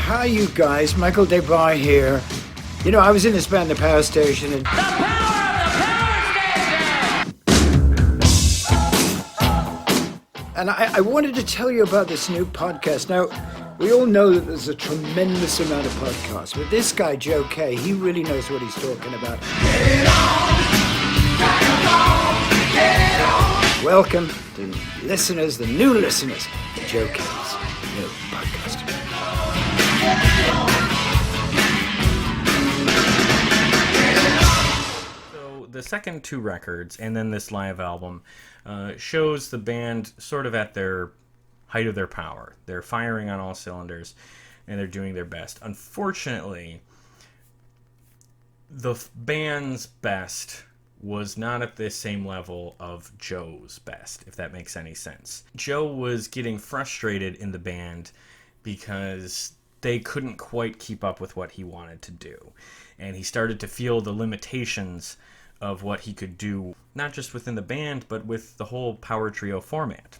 Hi, you guys. Michael DeBar here. You know, I was in this band, The Power Station, and... The power of the power station! And I wanted to tell you about this new podcast. Now, we all know that there's a tremendous amount of podcasts, but this guy, Joe K, he really knows what he's talking about. Get it on! Get it on! Welcome to listeners, the new listeners, to Joe K's new podcast. So the second two records and then this live album shows the band sort of at their height of their power. They're firing on all cylinders and they're doing their best. Unfortunately, the band's best was not at the same level of Joe's best, if that makes any sense. Joe was getting frustrated in the band because they couldn't quite keep up with what he wanted to do. And he started to feel the limitations of what he could do, not just within the band, but with the whole power trio format.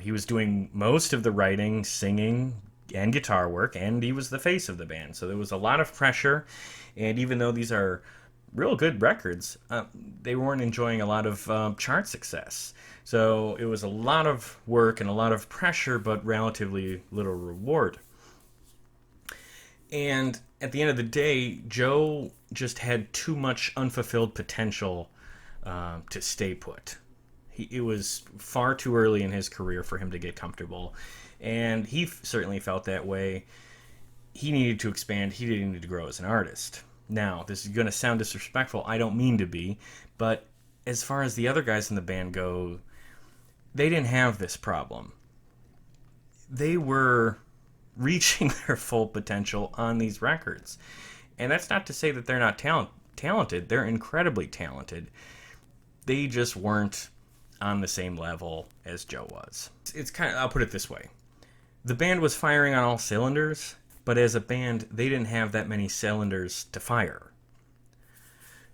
He was doing most of the writing, singing, and guitar work, and he was the face of the band. So there was a lot of pressure, and even though these are real good records, they weren't enjoying a lot of chart success. So it was a lot of work and a lot of pressure, but relatively little reward. And at the end of the day, Joe just had too much unfulfilled potential to stay put. It was far too early in his career for him to get comfortable, and he certainly felt that way. He needed to expand. He needed to grow as an artist. Now, this is going to sound disrespectful. I don't mean to be, but as far as the other guys in the band go, they didn't have this problem. They were reaching their full potential on these records. And that's not to say that they're not talented. They're incredibly talented. They just weren't on the same level as Joe was. It's kind of, I'll put it this way. The band was firing on all cylinders, but as a band, they didn't have that many cylinders to fire.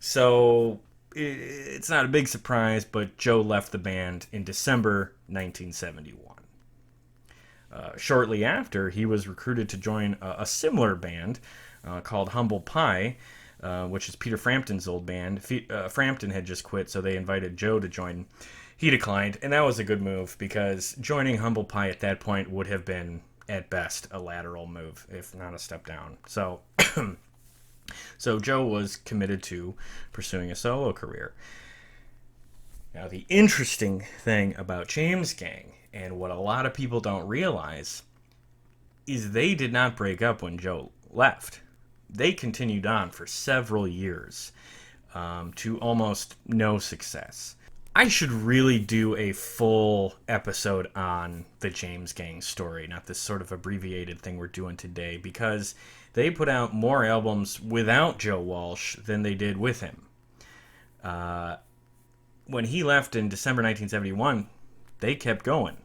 So it's not a big surprise, but Joe left the band in December 1971. Shortly after, he was recruited to join a similar band called Humble Pie, which is Peter Frampton's old band. Frampton had just quit, so they invited Joe to join. He declined, and that was a good move because joining Humble Pie at that point would have been, at best, a lateral move, if not a step down. So, so Joe was committed to pursuing a solo career. Now, the interesting thing about James Gang, and what a lot of people don't realize, is they did not break up when Joe left. They continued on for several years to almost no success. I should really do a full episode on the James Gang story, not this sort of abbreviated thing we're doing today, because they put out more albums without Joe Walsh than they did with him. When he left in December 1971, they kept going.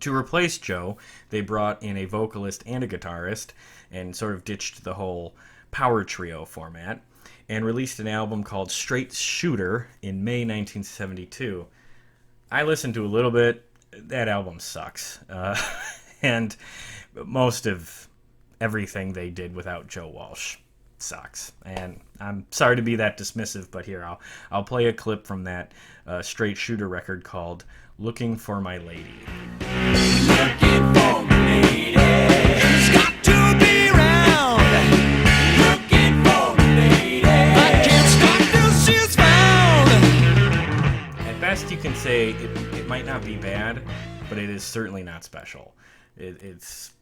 To replace Joe, they brought in a vocalist and a guitarist and sort of ditched the whole power trio format and released an album called Straight Shooter in May 1972. I listened to a little bit. That album sucks. And most of everything they did without Joe Walsh sucks. And I'm sorry to be that dismissive, but here, I'll play a clip from that Straight Shooter record called Looking for My Lady. Looking for my lady. She's got to be around. Looking for my lady. I can't stop till she's found. At best, you can say it might not be bad, but it is certainly not special. It's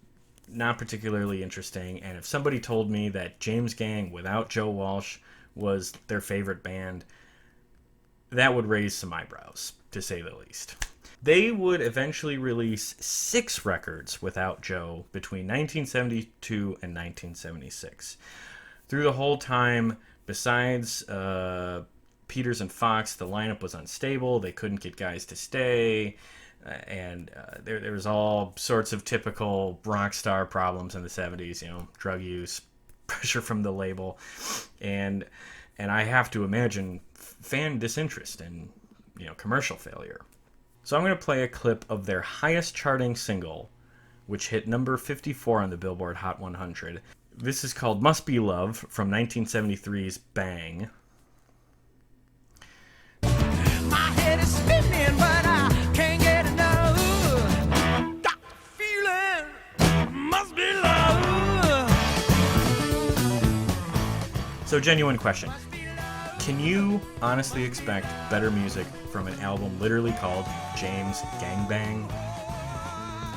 not particularly interesting, and if somebody told me that James Gang without Joe Walsh was their favorite band, that would raise some eyebrows, to say the least. They would eventually release 6 records without Joe between 1972 and 1976. Through the whole time, besides Peters and Fox, the lineup was unstable. They couldn't get guys to stay. And there was all sorts of typical rock star problems in the 70s, drug use, pressure from the label, and I have to imagine fan disinterest and commercial failure. So I'm going to play a clip of their highest charting single, which hit number 54 on the Billboard Hot 100. This is called Must Be Love from 1973's Bang. My head is spinning, but I can't get enough. Got the feeling, must be love. So, genuine question. Can you honestly expect better music from an album literally called James Gangbang?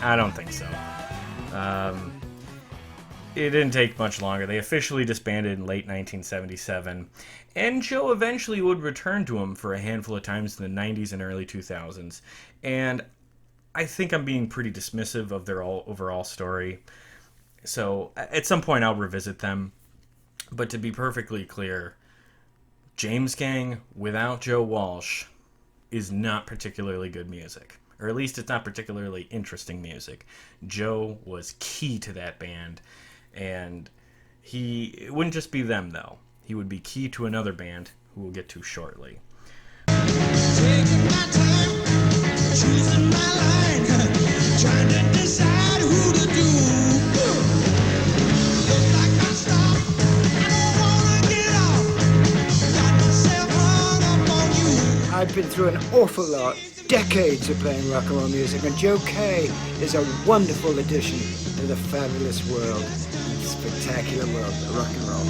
I don't think so. It didn't take much longer. They officially disbanded in late 1977, and Joe eventually would return to them for a handful of times in the 90s and early 2000s. And I think I'm being pretty dismissive of their overall story. So at some point I'll revisit them. But to be perfectly clear, James Gang without Joe Walsh is not particularly good music. Or at least it's not particularly interesting music. Joe was key to that band. And it wouldn't just be them, though. He would be key to another band who we'll get to shortly. Taking my time, choosing my line, trying to decide who to do. Look like I stopped, I don't wanna get off. Got myself hung up on you. I've been through an awful lot, decades of playing rock and roll music, and Joe Kay is a wonderful addition to the fabulous world, spectacular world of rock and roll.